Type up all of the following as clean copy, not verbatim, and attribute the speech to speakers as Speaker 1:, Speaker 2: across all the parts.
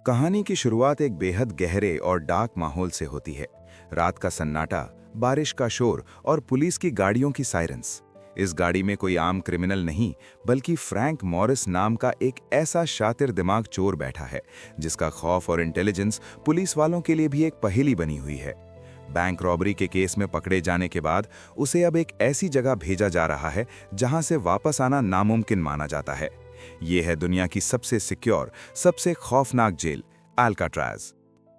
Speaker 1: कहानी की शुरुआत एक बेहद गहरे और डार्क माहौल से होती है। रात का सन्नाटा, बारिश का शोर और पुलिस की गाड़ियों की सायरन्स। इस गाड़ी में कोई आम क्रिमिनल नहीं, बल्कि फ्रैंक मॉरिस नाम का एक ऐसा शातिर दिमाग चोर बैठा है जिसका खौफ और इंटेलिजेंस पुलिस वालों के लिए भी एक पहेली बनी हुई है। बैंक रॉबरी के केस में पकड़े जाने के बाद उसे अब एक ऐसी जगह भेजा जा रहा है जहां से वापस आना नामुमकिन माना जाता है। ये है दुनिया की सबसे सिक्योर, सबसे खौफनाक जेल, अल्काट्राज।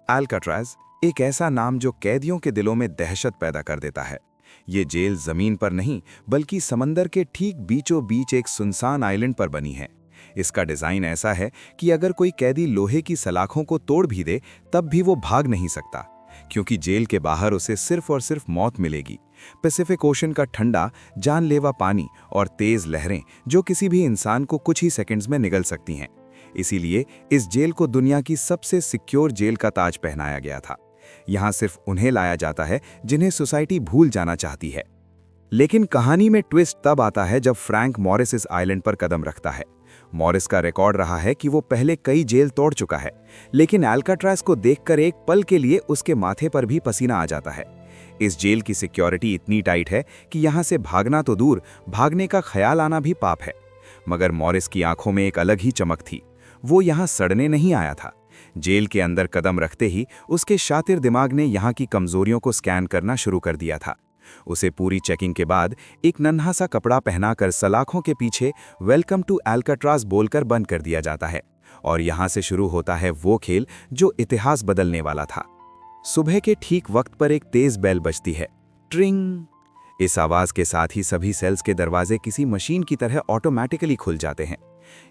Speaker 1: अल्काट्राज एक ऐसा नाम जो कैदियों के दिलों में दहशत पैदा कर देता है। ये जेल जमीन पर नहीं, बल्कि समंदर के ठीक बीचों बीच एक सुनसान आइलैंड पर बनी है। इसका डिजाइन ऐसा है कि अगर कोई कैदी लोहे की सलाखों को तोड़ भी दे, तब भी वो भाग नहीं सकता, क्योंकि जेल के बाहर उसे सिर्फ और सिर्फ मौत मिलेगी। पैसिफिक ओशन का ठंडा, जानलेवा पानी और तेज लहरें जो किसी भी इंसान को कुछ ही सेकंड्स में निगल सकती हैं। इसीलिए इस जेल को दुनिया की सबसे सिक्योर जेल का ताज पहनाया गया था। यहाँ सिर्फ उन्हें लाया जाता है जिन्हें सोसाइटी भूल जाना चाहती है। लेकिन कहानी में ट्विस्ट तब आता है जब फ्रैंक मॉरिस इस आइलैंड पर कदम रखता है। मॉरिस का रिकॉर्ड रहा है कि वो पहले कई जेल तोड़ चुका है, लेकिन अल्काट्राज को देखकर एक पल के लिए उसके माथे पर भी पसीना आ जाता है। इस जेल की सिक्योरिटी इतनी टाइट है कि यहाँ से भागना तो दूर, भागने का ख्याल आना भी पाप है। मगर मॉरिस की आंखों में एक अलग ही चमक थी। वो यहाँ सड़ने नहीं आया था। जेल के अंदर कदम रखते ही उसके शातिर दिमाग ने यहाँ की कमजोरियों को स्कैन करना शुरू कर दिया था। उसे पूरी चेकिंग के बाद एक नन्हा सा कपड़ा पहनाकर सलाखों के पीछे वेलकम टू अल्काट्राज बोलकर बंद कर दिया जाता है, और यहाँ से शुरू होता है वो खेल जो इतिहास बदलने वाला था। सुबह के ठीक वक्त पर एक तेज बेल बजती है, ट्रिंग। इस आवाज के साथ ही सभी सेल्स के दरवाजे किसी मशीन की तरह ऑटोमेटिकली खुल जाते हैं।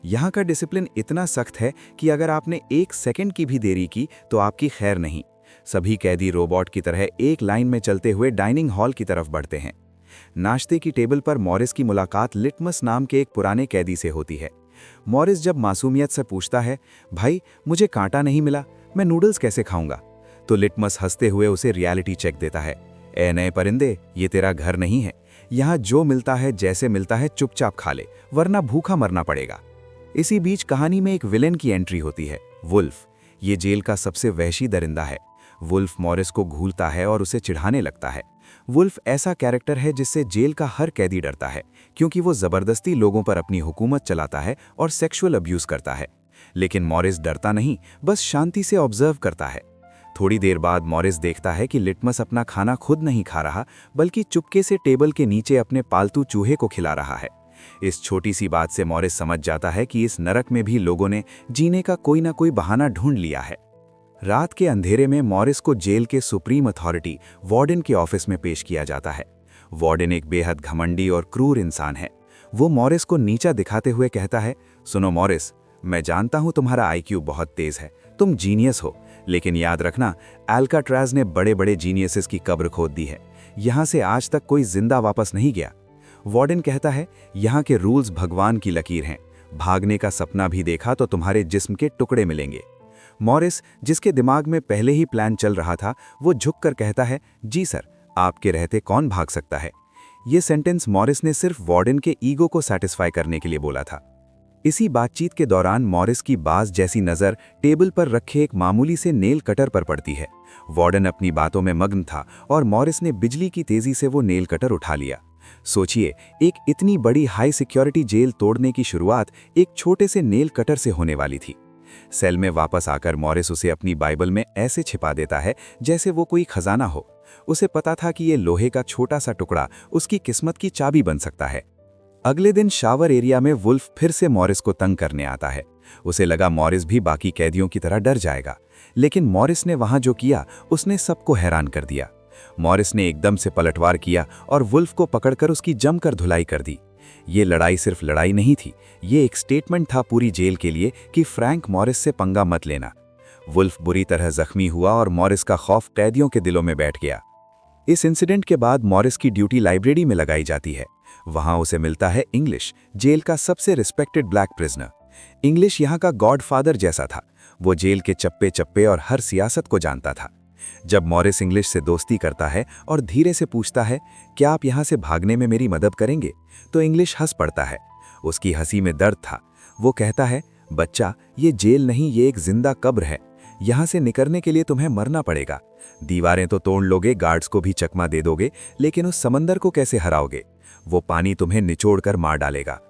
Speaker 1: यहाँ का डिसिप्लिन इतना सख्त है कि अगर आपने एक सेकंड की भी देरी की तो आपकी खैर नहीं। सभी कैदी रोबोट की तरह एक लाइन में चलते हुए डाइनिंग हॉल की तरफ बढ़ते हैं। नाश्ते की टेबल पर मॉरिस की मुलाकात लिटमस नाम के एक पुराने कैदी से होती है। मॉरिस जब मासूमियत से पूछता है, भाई मुझे कांटा नहीं मिला, मैं नूडल्स कैसे खाऊंगा, तो लिटमस हंसते हुए उसे रियलिटी चेक देता है। ए नए परिंदे, ये तेरा घर नहीं है। यहाँ जो मिलता है जैसे मिलता है चुपचाप खा ले, वरना भूखा मरना पड़ेगा। इसी बीच कहानी में एक विलेन की एंट्री होती है, वुल्फ। ये जेल का सबसे वहशी दरिंदा है। वुल्फ मॉरिस को घूरता है और उसे चिढ़ाने लगता है। वुल्फ ऐसा कैरेक्टर है जिससे जेल का हर कैदी डरता है, क्योंकि वो जबरदस्ती लोगों पर अपनी हुकूमत चलाता है और सेक्सुअल अब्यूज करता है। लेकिन मॉरिस डरता नहीं, बस शांति से ऑब्जर्व करता है। थोड़ी देर बाद मॉरिस देखता है कि लिटमस अपना खाना खुद नहीं खा रहा, बल्कि चुपके से टेबल के नीचे अपने पालतू चूहे को खिला रहा है। इस छोटी सी बात से मॉरिस समझ जाता है कि इस नरक में भी लोगों ने जीने का कोई ना कोई बहाना ढूंढ लिया है। रात के अंधेरे में मॉरिस को जेल के सुप्रीम अथॉरिटी वार्डन के ऑफिस में पेश किया जाता है। वार्डन एक बेहद घमंडी और क्रूर इंसान है। वो मॉरिस को नीचा दिखाते हुए कहता है, सुनो मॉरिस, मैं जानता हूं तुम्हारा आईक्यू बहुत तेज है, तुम जीनियस हो, लेकिन याद रखना अल्काट्राज ने बड़े बड़े जीनियसेस की कब्र खोद दी है। यहाँ से आज तक कोई जिंदा वापस नहीं गया। वार्डन कहता है, यहाँ के रूल्स भगवान की लकीर हैं, भागने का सपना भी देखा तो तुम्हारे जिस्म के टुकड़े मिलेंगे। मॉरिस, जिसके दिमाग में पहले ही प्लान चल रहा था, वो झुककर कहता है, जी सर, आपके रहते कौन भाग सकता है। ये सेंटेंस मॉरिस ने सिर्फ वार्डन के ईगो को सैटिस्फाई करने के लिए बोला था। इसी बातचीत के दौरान मॉरिस की बाज जैसी नज़र टेबल पर रखे एक मामूली से नेल कटर पर पड़ती है। वार्डन अपनी बातों में मग्न था और मॉरिस ने बिजली की तेजी से वो नेल कटर उठा लिया। सोचिए, एक इतनी बड़ी हाई सिक्योरिटी जेल तोड़ने की शुरुआत एक छोटे से नेल कटर से होने वाली थी। सेल में वापस आकर मॉरिस उसे अपनी बाइबल में ऐसे छिपा देता है जैसे वो कोई खजाना हो। उसे पता था कि ये लोहे का छोटा सा टुकड़ा उसकी किस्मत की चाबी बन सकता है। अगले दिन शावर एरिया में वुल्फ फिर से मॉरिस को तंग करने आता है। उसे लगा मॉरिस भी बाकी कैदियों की तरह डर जाएगा, लेकिन मॉरिस ने वहां जो किया उसने सबको हैरान कर दिया। मॉरिस ने एकदम से पलटवार किया और वुल्फ को पकड़कर उसकी जमकर धुलाई कर दी। ये लड़ाई सिर्फ लड़ाई नहीं थी, ये एक स्टेटमेंट था पूरी जेल के लिए कि फ्रैंक मॉरिस से पंगा मत लेना। वुल्फ बुरी तरह जख्मी हुआ और मॉरिस का खौफ कैदियों के दिलों में बैठ गया। इस इंसिडेंट के बाद मॉरिस की ड्यूटी लाइब्रेरी में लगाई जाती है। वहां उसे मिलता है इंग्लिश, जेल का सबसे रिस्पेक्टेड ब्लैक प्रिजनर। इंग्लिश यहाँ का गॉडफादर जैसा था। वो जेल के चप्पे चप्पे और हर सियासत को जानता था। जब मॉरिस इंग्लिश से दोस्ती करता है और धीरे से पूछता है, क्या आप यहाँ से भागने में मेरी मदद करेंगे, तो इंग्लिश हंस पड़ता है। उसकी हंसी में दर्द था। वो कहता है, बच्चा, ये जेल नहीं, ये एक जिंदा कब्र है। यहाँ से निकलने के लिए तुम्हें मरना पड़ेगा। दीवारें तो तोड़ लोगे, गार्ड्स को भी चकमा दे दोगे, लेकिन उस समंदर को कैसे हराओगे? वो पानी तुम्हें निचोड़कर मार डालेगा।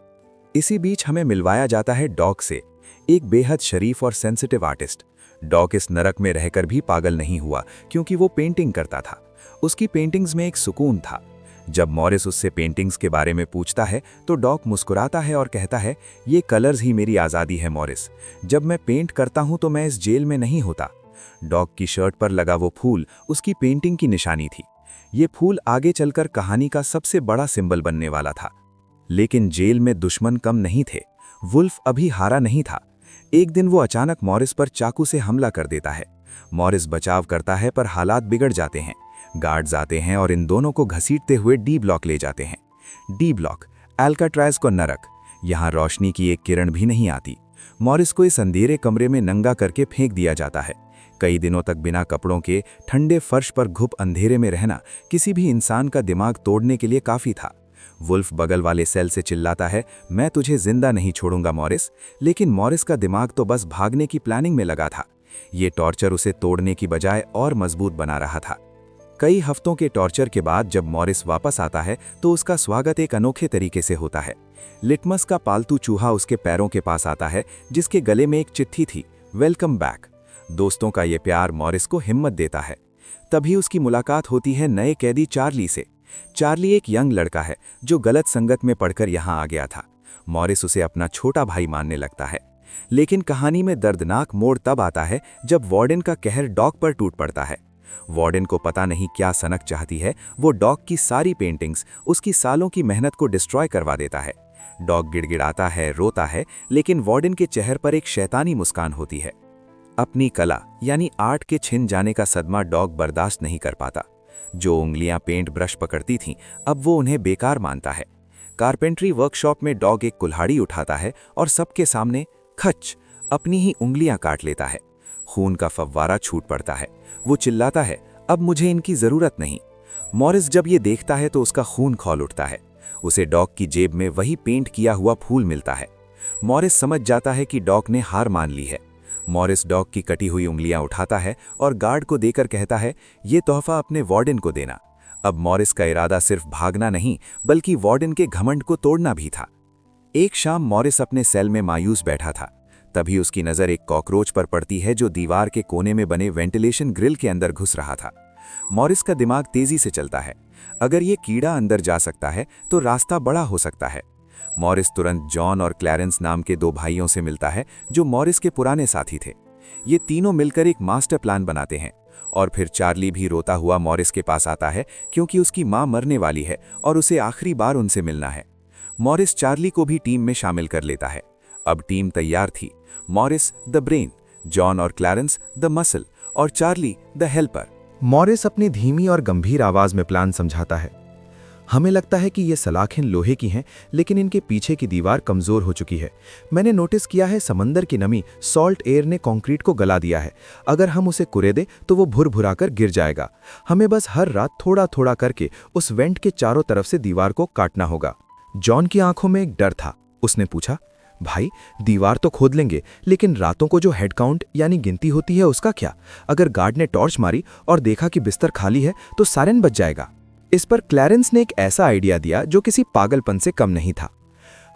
Speaker 1: इसी बीच हमें मिलवाया जाता है डॉग से, एक बेहद शरीफ और सेंसिटिव आर्टिस्ट। डॉग इस नरक में रहकर भी पागल नहीं हुआ, क्योंकि वो पेंटिंग करता था। उसकी पेंटिंग्स में एक सुकून था। जब मॉरिस उससे पेंटिंग्स के बारे में पूछता है तो डॉग मुस्कुराता है और कहता है, ये कलर्स ही मेरी आज़ादी है मॉरिस। जब मैं पेंट करता हूं तो मैं इस जेल में नहीं होता। डॉग की शर्ट पर लगा वो फूल उसकी पेंटिंग की निशानी थी। ये फूल आगे चलकर कहानी का सबसे बड़ा सिंबल बनने वाला था। लेकिन जेल में दुश्मन कम नहीं थे। वुल्फ अभी हारा नहीं था। एक दिन वो अचानक मॉरिस पर चाकू से हमला कर देता है। मॉरिस बचाव करता है, पर हालात बिगड़ जाते हैं। गार्ड्स आते हैं और इन दोनों को घसीटते हुए डी ब्लॉक ले जाते हैं। डी ब्लॉक, अल्काट्राज़ को नरक। यहाँ रोशनी की एक किरण भी नहीं आती। मॉरिस को इस अंधेरे कमरे में नंगा करके फेंक दिया जाता है। कई दिनों तक बिना कपड़ों के ठंडे फर्श पर घुप अंधेरे में रहना किसी भी इंसान का दिमाग तोड़ने के लिए काफ़ी था। वुल्फ बगल वाले सेल से चिल्लाता है, मैं तुझे जिंदा नहीं छोड़ूंगा मॉरिस। लेकिन मॉरिस का दिमाग तो बस भागने की प्लानिंग में लगा था। ये टॉर्चर उसे तोड़ने की बजाय और मजबूत बना रहा था। कई हफ्तों के टॉर्चर के बाद जब मॉरिस वापस आता है तो उसका स्वागत एक अनोखे तरीके से होता है। लिटमस का पालतू चूहा उसके पैरों के पास आता है, जिसके गले में एक चिट्ठी थी, वेलकम बैक। दोस्तों का ये प्यार मॉरिस को हिम्मत देता है। तभी उसकी मुलाकात होती है नए कैदी चार्ली से। चार्ली एक यंग लड़का है जो गलत संगत में पड़कर यहाँ आ गया था। मॉरिस उसे अपना छोटा भाई मानने लगता है। लेकिन कहानी में दर्दनाक मोड़ तब आता है जब वार्डन का कहर डॉग पर टूट पड़ता है। वार्डन को पता नहीं क्या सनक चाहती है, वो डॉग की सारी पेंटिंग्स, उसकी सालों की मेहनत को डिस्ट्रॉय करवा देता है। डॉग गिड़गिड़ाता है, रोता है, लेकिन वार्डन के चेहरे पर एक शैतानी मुस्कान होती है। अपनी कला यानी आर्ट के छिन जाने का सदमा डॉग बर्दाश्त नहीं कर पाता। जो उंगलियां पेंट ब्रश पकड़ती थीं, अब वो उन्हें बेकार मानता है। कारपेंट्री वर्कशॉप में डॉग एक कुल्हाड़ी उठाता है और सबके सामने खच अपनी ही उंगलियां काट लेता है। खून का फव्वारा छूट पड़ता है। वो चिल्लाता है, अब मुझे इनकी जरूरत नहीं। मॉरिस जब ये देखता है तो उसका खून खौल उठता है। उसे डॉग की जेब में वही पेंट किया हुआ फूल मिलता है। मॉरिस समझ जाता है कि डॉग ने हार मान ली है। मॉरिस डॉग की कटी हुई उंगलियां उठाता है और गार्ड को देकर कहता है, ये तोहफा अपने वार्डन को देना। अब मॉरिस का इरादा सिर्फ भागना नहीं, बल्कि वार्डन के घमंड को तोड़ना भी था। एक शाम मॉरिस अपने सेल में मायूस बैठा था। तभी उसकी नज़र एक कॉकरोच पर पड़ती है जो दीवार के कोने में बने वेंटिलेशन ग्रिल के अंदर घुस रहा था। मॉरिस का दिमाग तेजी से चलता है। अगर ये कीड़ा अंदर जा सकता है तो रास्ता बड़ा हो सकता है। मॉरिस तुरंत जॉन और क्लैरेंस नाम के दो भाइयों से मिलता है जो मॉरिस के पुराने साथी थे। ये तीनों मिलकर एक मास्टर प्लान बनाते हैं। और फिर चार्ली भी रोता हुआ मॉरिस के पास आता है, क्योंकि उसकी मां मरने वाली है और उसे आखिरी बार उनसे मिलना है। मॉरिस चार्ली को भी टीम में शामिल कर लेता है। अब टीम तैयार थी। मॉरिस द ब्रेन, जॉन और क्लैरेंस द मसल और चार्ली द हेल्पर।
Speaker 2: मॉरिस अपनी धीमी और गंभीर आवाज में प्लान समझाता है। हमें लगता है कि ये सलाखें लोहे की हैं, लेकिन इनके पीछे की दीवार कमजोर हो चुकी है। मैंने नोटिस किया है समंदर की नमी, सॉल्ट एयर ने कंक्रीट को गला दिया है। अगर हम उसे कुरेदे तो वो भुर-भुराकर गिर जाएगा। हमें बस हर रात थोड़ा थोड़ा करके उस वेंट के चारों तरफ से दीवार को काटना होगा। जॉन की आंखों में एक डर था। उसने पूछा, भाई दीवार तो खोद लेंगे, लेकिन रातों को जो हेड काउंट यानी गिनती होती है उसका क्या? अगर गार्ड ने टॉर्च मारी और देखा कि बिस्तर खाली है तो सायरन बज जाएगा। इस पर क्लैरेंस ने एक ऐसा आइडिया दिया जो किसी पागलपन से कम नहीं था।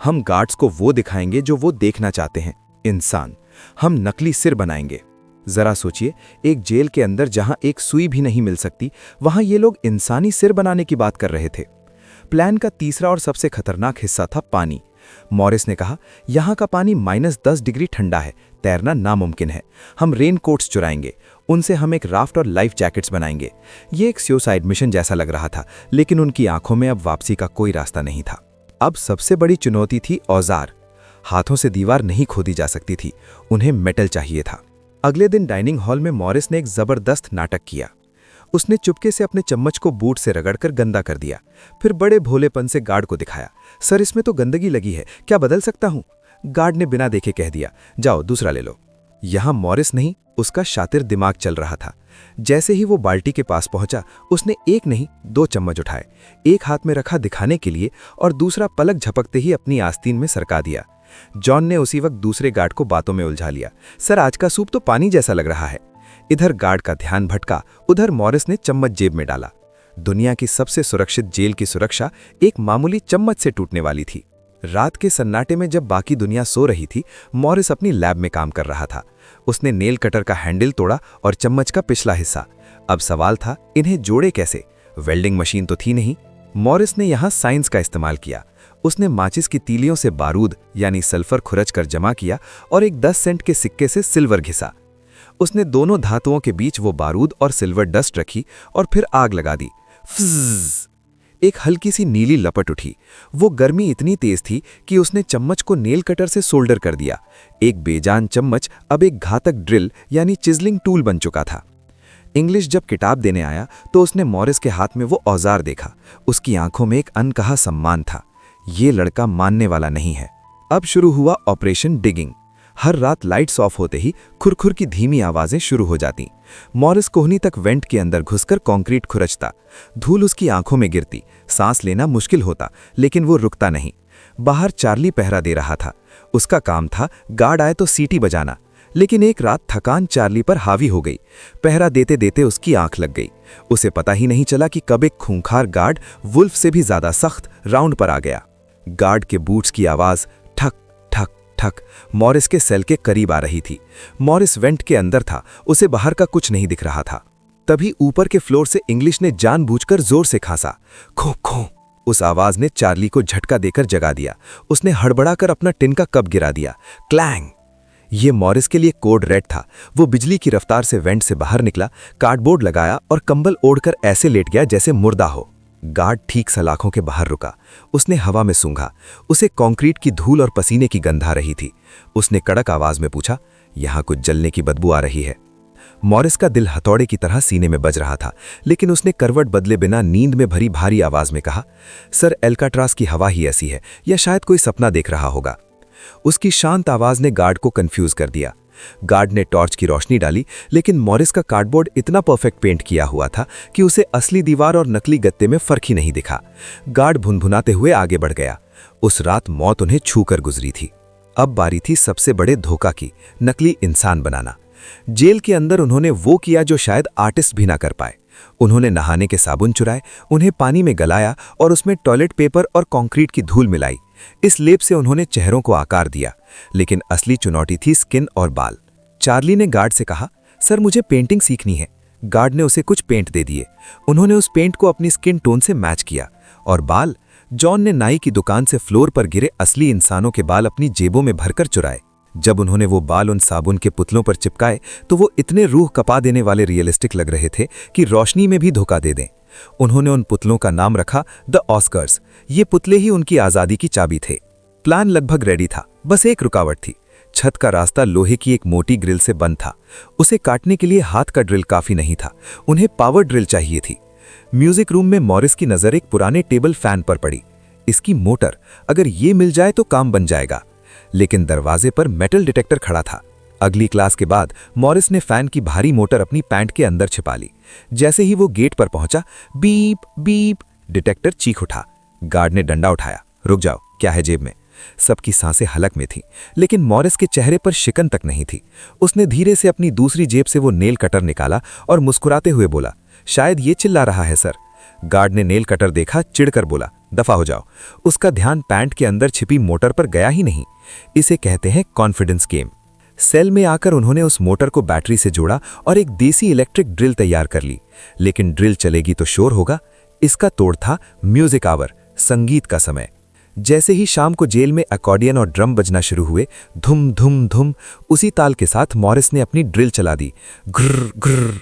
Speaker 2: हम गार्ड्स को वो दिखाएंगे जो वो देखना चाहते हैं, इंसान। हम नकली सिर बनाएंगे। जरा सोचिए, एक जेल के अंदर जहां एक सुई भी नहीं मिल सकती, वहां ये लोग इंसानी सिर बनाने की बात कर रहे थे। प्लान का तीसरा और सबसे खतरनाक हिस्सा था पानी। मॉरिस ने कहा, यहाँ का पानी -10 डिग्री ठंडा है, तैरना नामुमकिन है। हम रेन कोट्स चुराएंगे, उनसे हम एक राफ्ट और लाइफ जैकेट्स बनाएंगे। ये एक सुसाइड मिशन जैसा लग रहा था, लेकिन उनकी आंखों में अब वापसी का कोई रास्ता नहीं था। अब सबसे बड़ी चुनौती थी औजार। हाथों से दीवार नहीं खोदी जा सकती थी, उन्हें मेटल चाहिए था। अगले दिन डाइनिंग हॉल में मॉरिस ने एक जबरदस्त नाटक किया। उसने चुपके से अपने चम्मच को बूट से रगड़कर गंदा कर दिया। फिर बड़े भोलेपन से गार्ड को दिखाया, सर इसमें तो गंदगी लगी है, क्या बदल सकता हूं? गार्ड ने बिना देखे कह दिया, जाओ दूसरा ले लो। यहां मॉरिस नहीं, उसका शातिर दिमाग चल रहा था। जैसे ही वो बाल्टी के पास पहुंचा, उसने एक नहीं 2 चम्मच उठाए, एक हाथ में रखा दिखाने के लिए और दूसरा पलक झपकते ही अपनी आस्तीन में सरका दिया। जॉन ने उसी वक्त दूसरे गार्ड को बातों में उलझा लिया। सर, आज का सूप तो पानी जैसा लग रहा है। इधर गार्ड का ध्यान भटका, उधर मॉरिस ने चम्मच जेब में डाला। दुनिया की सबसे सुरक्षित जेल की सुरक्षा एक मामूली चम्मच से टूटने वाली थी। रात के सन्नाटे में जब बाकी दुनिया सो रही थी, मॉरिस अपनी लैब में काम कर रहा था। उसने नेल कटर का हैंडल तोड़ा और चम्मच का पिछला हिस्सा। अब सवाल था, इन्हें जोड़े कैसे? वेल्डिंग मशीन तो थी नहीं। मॉरिस ने यहां साइंस का इस्तेमाल किया। उसने माचिस की तीलियों से बारूद यानी सल्फर खुरच कर जमा किया और एक 10 सेंट के सिक्के से सिल्वर घिसा। उसने दोनों धातुओं के बीच वो बारूद और सिल्वर डस्ट रखी और फिर आग लगा दी। फ्ज़! एक हल्की सी नीली लपट उठी। वो गर्मी इतनी तेज थी कि उसने चम्मच को नेल कटर से सोल्डर कर दिया। एक बेजान चम्मच अब एक घातक ड्रिल यानी चिजलिंग टूल बन चुका था। इंग्लिश जब किताब देने आया तो उसने मॉरिस के हाथ में वो औजार देखा। उसकी आंखों में एक अनकहा सम्मान था। ये लड़का मानने वाला नहीं है। अब शुरू हुआ ऑपरेशन डिगिंग। हर रात लाइट्स ऑफ होते ही खुरखुर की धीमी आवाजें शुरू हो जाती। मॉरिस कोहनी तक वेंट के अंदर घुसकर कंक्रीट खुरचता। धूल उसकी आंखों में गिरती। सांस लेना मुश्किल होता, लेकिन वो रुकता नहीं। बाहर चार्ली पहरा दे रहा था। उसका काम था गार्ड आए तो सीटी बजाना। लेकिन एक रात थकान चार्ली पर हावी हो गई। पहरा देते देते उसकी आंख लग गई। उसे पता ही नहीं चला कि कब एक खूंखार गार्ड वुल्फ से भी ज्यादा सख्त राउंड पर आ गया। गार्ड के बूट्स की आवाज ठक ठक ठक मॉरिस के सेल के करीब आ रही थी। मॉरिस वेंट के अंदर था, उसे बाहर का कुछ नहीं दिख रहा था। तभी ऊपर के फ्लोर से इंग्लिश ने जानबूझकर जोर से खांसा। खो खो। उस आवाज ने चार्ली को झटका देकर जगा दिया। उसने हड़बड़ाकर अपना टिन का कप गिरा दिया। क्लैंग! ये मॉरिस के लिए कोड रेड था। वो बिजली की रफ्तार से वेंट से बाहर निकला, कार्डबोर्ड लगाया और कंबल ओढ़कर ऐसे लेट गया जैसे मुर्दा हो। गार्ड ठीक सलाखों के बाहर रुका। उसने हवा में सूंघा। उसे कंक्रीट की धूल और पसीने की गंध आ रही थी। उसने कड़क आवाज में पूछा, यहां कुछ जलने की बदबू आ रही है? मॉरिस का दिल हथौड़े की तरह सीने में बज रहा था, लेकिन उसने करवट बदले बिना नींद में भरी भारी आवाज में कहा, सर, एल्काट्रास की हवा ही ऐसी है, या शायद कोई सपना देख रहा होगा। उसकी शांत आवाज ने गार्ड को कंफ्यूज कर दिया। गार्ड ने टॉर्च की रोशनी डाली, लेकिन मॉरिस का कार्डबोर्ड इतना परफेक्ट पेंट किया हुआ था कि उसे असली दीवार और नकली गत्ते में फर्क ही नहीं दिखा। गार्ड भुनभुनाते हुए आगे बढ़ गया। उस रात मौत उन्हें छूकर गुजरी थी। अब बारी थी सबसे बड़े धोखा की, नकली इंसान बनाना। जेल के अंदर उन्होंने वो किया जो शायद आर्टिस्ट भी ना कर पाए। उन्होंने नहाने के साबुन चुराए, उन्हें पानी में गलाया और उसमें टॉयलेट पेपर और कंक्रीट की धूल मिलाई। इस लेप से उन्होंने चेहरों को आकार दिया, लेकिन असली चुनौती थी स्किन और बाल। चार्ली ने गार्ड से कहा, सर, मुझे पेंटिंग सीखनी है। गार्ड ने उसे कुछ पेंट दे दिए। उन्होंने उस पेंट को अपनी स्किन टोन से मैच किया। और बाल? जॉन ने नाई की दुकान से फ्लोर पर गिरे असली इंसानों के बाल अपनी जेबों में भरकर चुराए। जब उन्होंने वो बाल उन साबुन के पुतलों पर चिपकाए तो वो इतने रूह कपा देने वाले रियलिस्टिक लग रहे थे कि रोशनी में भी धोखा दे दें। उन्होंने उन पुतलों का नाम रखा द ऑस्कर्स। ये पुतले ही उनकी आज़ादी की चाबी थे। प्लान लगभग रेडी था, बस एक रुकावट थी। छत का रास्ता लोहे की एक मोटी ग्रिल से बंद था। उसे काटने के लिए हाथ का ड्रिल काफी नहीं था, उन्हें पावर ड्रिल चाहिए थी। म्यूजिक रूम में मॉरिस की नजर एक पुराने टेबल फैन पर पड़ी। इसकी मोटर, अगर ये मिल जाए तो काम बन जाएगा। लेकिन दरवाजे पर मेटल डिटेक्टर खड़ा था। अगली क्लास के बाद मॉरिस ने फैन की भारी मोटर अपनी पैंट के अंदर छिपा ली। जैसे ही वो गेट पर पहुंचा, बीप बीप, डिटेक्टर चीख उठा। गार्ड ने डंडा उठाया। रुक जाओ, क्या है जेब में? सबकी सांसें हलक में थीं, लेकिन मॉरिस के चेहरे पर शिकन तक नहीं थी। उसने धीरे से अपनी दूसरी जेब से वो नेल कटर निकाला और मुस्कुराते हुए बोला, शायद ये चिल्ला रहा है सर। गार्ड ने नेल कटर देखा, चिढ़कर बोला, दफा हो जाओ। उसका ध्यान पैंट के अंदर छिपी मोटर पर गया ही नहीं। इसे कहते हैं कॉन्फिडेंस गेम। सेल में आकर उन्होंने उस मोटर को बैटरी से जोड़ा और एक देसी इलेक्ट्रिक ड्रिल तैयार कर ली। लेकिन ड्रिल चलेगी तो शोर होगा। इसका तोड़ था म्यूजिक आवर, संगीत का समय। जैसे ही शाम को जेल में अकॉर्डियन और ड्रम बजना शुरू हुए, धुम धुम धुम, उसी ताल के साथ मॉरिस ने अपनी ड्रिल चला दी। घुर्र घुर्र।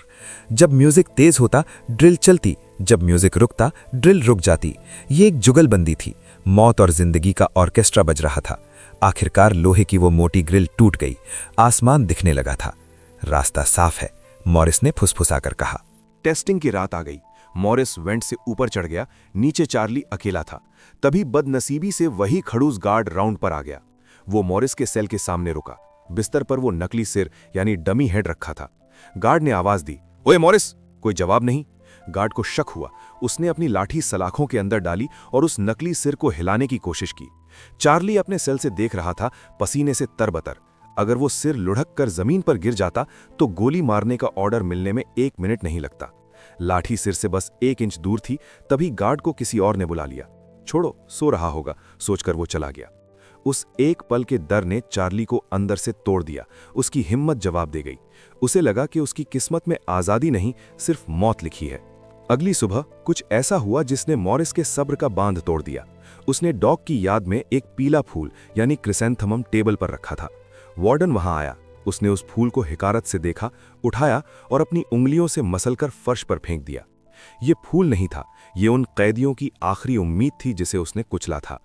Speaker 2: जब म्यूजिक तेज होता, ड्रिल चलती। जब म्यूजिक रुकता, ड्रिल रुक जाती। ये एक जुगलबंदी थी। मौत और जिंदगी का ऑर्केस्ट्रा बज रहा था। आखिरकार लोहे की वो मोटी ग्रिल टूट गई। आसमान दिखने लगा था। रास्ता साफ है, मॉरिस ने फुसफुसाकर कहा।
Speaker 3: टेस्टिंग की रात आ गई। मॉरिस वेंट से ऊपर चढ़ गया। नीचे चार्ली अकेला था। तभी बदनसीबी से वही खड़ूस गार्ड राउंड पर आ गया। वो मॉरिस के सेल के सामने रुका। बिस्तर पर वो नकली सिर यानी डमी हेड रखा था। गार्ड ने आवाज दी, ओए मॉरिस! कोई जवाब नहीं। गार्ड को शक हुआ। उसने अपनी लाठी सलाखों के अंदर डाली और उस नकली सिर को हिलाने की कोशिश की। चार्ली अपने सेल से देख रहा था, पसीने से तरबतर। अगर वो सिर लुढ़क कर जमीन पर गिर जाता तो गोली मारने का ऑर्डर मिलने में 1 मिनट नहीं लगता। लाठी सिर से बस 1 इंच दूर थी, तभी गार्ड को किसी और ने बुला लिया। छोड़ो, सो रहा होगा, सोचकर वो चला गया। उस एक पल के डर ने चार्ली को अंदर से तोड़ दिया। उसकी हिम्मत जवाब दे गई। उसे लगा कि उसकी किस्मत में आज़ादी नहीं, सिर्फ मौत लिखी है। अगली सुबह कुछ ऐसा हुआ जिसने मॉरिस के सब्र का बांध तोड़ दिया। उसने डॉग की याद में एक पीला फूल यानी क्रिसेंथेमम टेबल पर रखा था। वार्डन वहां आया। उसने उस फूल को हिकारत से देखा, उठाया और अपनी उंगलियों से मसलकर फर्श पर फेंक दिया। ये फूल नहीं था, ये उन कैदियों की आखिरी उम्मीद थी जिसे उसने कुचला था।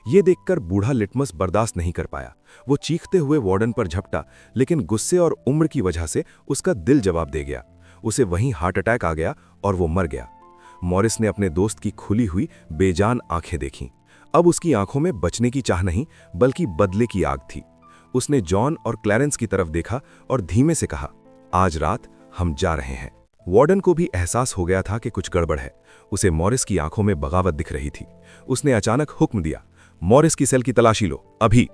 Speaker 3: ये देखकर बूढ़ा लिटमस बर्दाश्त नहीं कर पाया। वो चीखते हुए वार्डन पर झपटा, लेकिन गुस्से और उम्र की वजह से उसका दिल जवाब दे गया। उसे वहीं हार्ट अटैक आ गया और वो मर गया। मॉरिस ने अपने दोस्त की खुली हुई बेजान आंखें देखीं। अब उसकी आंखों में बचने की चाह नहीं, बल्कि बदले की आग थी। उसने जॉन और क्लैरेंस की तरफ देखा और धीमे से कहा, आज रात हम जा रहे हैं। वार्डन को भी एहसास हो गया था कि कुछ गड़बड़ है। उसे मॉरिस की आंखों में बगावत दिख रही थी। उसने अचानक हुक्म दिया, मॉरिस की सेल की तलाशी लो, अभी।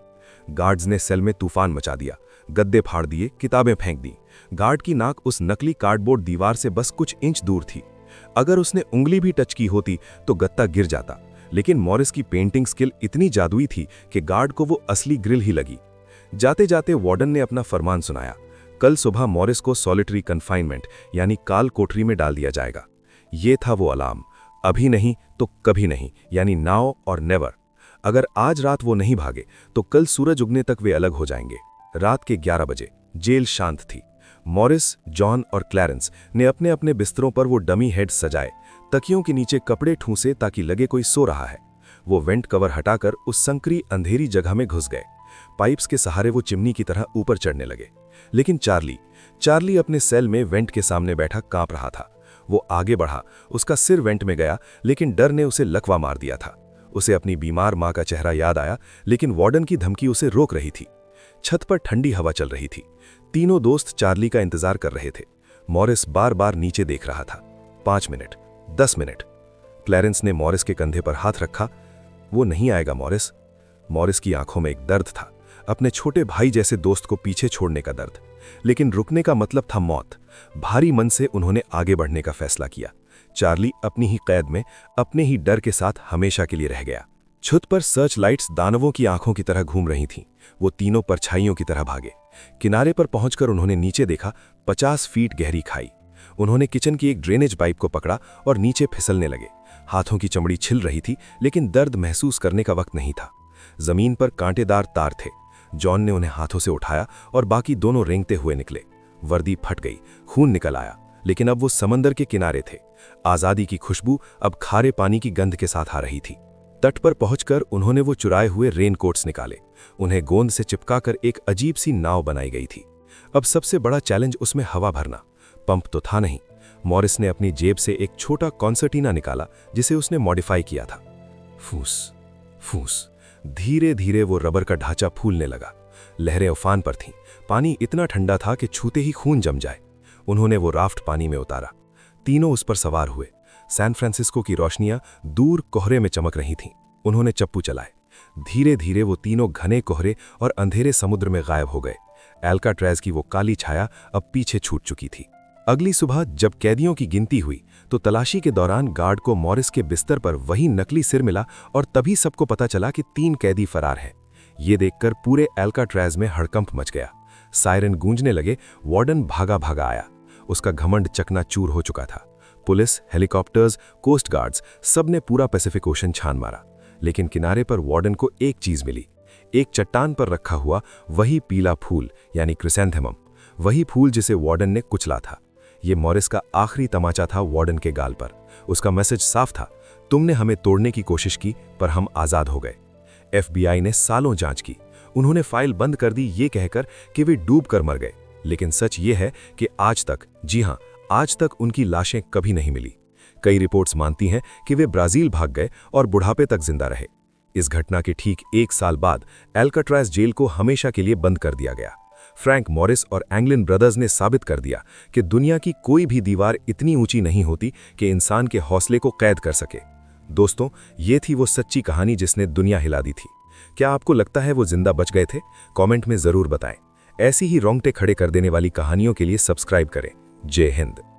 Speaker 3: गार्ड्स ने सेल में तूफान मचा दिया। गद्दे फाड़ दिए, किताबें फेंक दी। गार्ड की नाक उस नकली कार्डबोर्ड दीवार से बस कुछ इंच दूर थी। अगर उसने उंगली भी टच की होती तो गत्ता गिर जाता, लेकिन मॉरिस की पेंटिंग स्किल इतनी जादुई थी कि गार्ड को वो असली ग्रिल ही लगी। जाते जाते वार्डन ने अपना फरमान सुनाया, कल सुबह मॉरिस को सॉलिटरी कन्फाइनमेंट यानी काल कोठरी में डाल दिया जाएगा। ये था वो अलार्म, अभी नहीं तो कभी नहीं, यानी नाउ और नेवर। अगर आज रात वो नहीं भागे तो कल सूरज उगने तक वे अलग हो जाएंगे। रात के 11 बजे जेल शांत थी। मॉरिस, जॉन और क्लैरेंस ने अपने अपने बिस्तरों पर वो डमी हेड्स सजाए, तकियों के नीचे कपड़े ठूंसे ताकि लगे कोई सो रहा है। वो वेंट कवर हटाकर उस संकरी अंधेरी जगह में घुस गए। पाइप्स के सहारे वो चिमनी की तरह ऊपर चढ़ने लगे। लेकिन चार्ली अपने सेल में वेंट के सामने बैठा कांप रहा था। वो आगे बढ़ा, उसका सिर वेंट में गया, लेकिन डर ने उसे लकवा मार दिया था। उसे अपनी बीमार मां का चेहरा याद आया, लेकिन वार्डन की धमकी उसे रोक रही थी। छत पर ठंडी हवा चल रही थी। तीनों दोस्त चार्ली का इंतजार कर रहे थे। मॉरिस बार बार नीचे देख रहा था। 5 मिनट, 10 मिनट। क्लैरेंस ने मॉरिस के कंधे पर हाथ रखा। वो नहीं आएगा मॉरिस। मॉरिस की आंखों में एक दर्द था, अपने छोटे भाई जैसे दोस्त को पीछे छोड़ने का दर्द। लेकिन रुकने का मतलब था मौत। भारी मन से उन्होंने आगे बढ़ने का फैसला किया। चार्ली अपनी ही कैद में, अपने ही डर के साथ हमेशा के लिए रह गया। छत पर सर्च लाइट्स दानवों की आंखों की तरह घूम रही थीं। वो तीनों परछाइयों की तरह भागे। किनारे पर पहुंचकर उन्होंने नीचे देखा, 50 फीट गहरी खाई। उन्होंने किचन की एक ड्रेनेज पाइप को पकड़ा और नीचे फिसलने लगे। हाथों की चमड़ी छिल रही थी, लेकिन दर्द महसूस करने का वक्त नहीं था। जमीन पर कांटेदार तार थे। जॉन ने उन्हें हाथों से उठाया और बाकी दोनों रेंगते हुए निकले। वर्दी फट गई, खून निकल आया, लेकिन अब वो समंदर के किनारे थे। आजादी की खुशबू अब खारे पानी की गंध के साथ आ रही थी। तट पर पहुंचकर उन्होंने वो चुराए हुए रेनकोट्स निकाले। उन्हें गोंद से चिपकाकर एक अजीब सी नाव बनाई गई थी। अब सबसे बड़ा चैलेंज उसमें हवा भरना। पंप तो था नहीं। मॉरिस ने अपनी जेब से एक छोटा कॉन्सर्टीना निकाला, जिसे उसने मॉडिफाई किया था। फूस फूस, धीरे धीरे वो रबर का ढांचा फूलने लगा। लहरें उफान पर थीं। पानी इतना ठंडा था कि छूते ही खून जम जाए। उन्होंने वो राफ्ट पानी में उतारा। तीनों उस पर सवार हुए। सैन फ्रांसिस्को की रोशनियां दूर कोहरे में चमक रही थीं। उन्होंने चप्पू चलाए। धीरे धीरे वो तीनों घने कोहरे और अंधेरे समुद्र में गायब हो गए। एल्काट्रैज की वो काली छाया अब पीछे छूट चुकी थी। अगली सुबह जब कैदियों की गिनती हुई तो तलाशी के दौरान गार्ड को मॉरिस के बिस्तर पर वही नकली सिर मिला और तभी सबको पता चला कि 3 कैदी फरार हैं। ये देखकर पूरे एल्काट्रैज में हड़कंप मच गया। सायरन गूंजने लगे। वार्डन भागा भागा आया। उसका घमंड चकनाचूर हो चुका था। पुलिस, हेलीकॉप्टर्स, कोस्ट गार्ड्स सबने पूरा पैसिफिक ओशन छान मारा, लेकिन किनारे पर वार्डन को एक चीज मिली। एक चट्टान पर रखा हुआ वही पीला फूल यानी क्रिसेंथेमम, वही फूल जिसे वार्डन ने कुचला था। ये मॉरिस का आखिरी तमाचा था वार्डन के गाल पर। उसका मैसेज साफ था, तुमने हमें तोड़ने की कोशिश की पर हम आजाद हो गए। FBI ने सालों जांच की। उन्होंने फाइल बंद कर दी ये कहकर कि वे डूब कर मर गए, लेकिन सच ये है कि आज तक, जी हां, आज तक उनकी लाशें कभी नहीं मिली। कई रिपोर्ट्स मानती हैं कि वे ब्राजील भाग गए और बुढ़ापे तक जिंदा रहे। इस घटना के ठीक 1 साल बाद एल्काट्रैज जेल को हमेशा के लिए बंद कर दिया गया। फ्रैंक मॉरिस और एंगलिन ब्रदर्स ने साबित कर दिया कि दुनिया की कोई भी दीवार इतनी ऊंची नहीं होती कि इंसान के हौसले को कैद कर सके। दोस्तों, ये थी वो सच्ची कहानी जिसने दुनिया हिला दी थी।
Speaker 2: क्या आपको लगता है वो जिंदा बच गए थे? कमेंट में जरूर बताएं। ऐसी ही रोंगटे खड़े कर देने वाली कहानियों के लिए सब्सक्राइब करें। जय हिंद।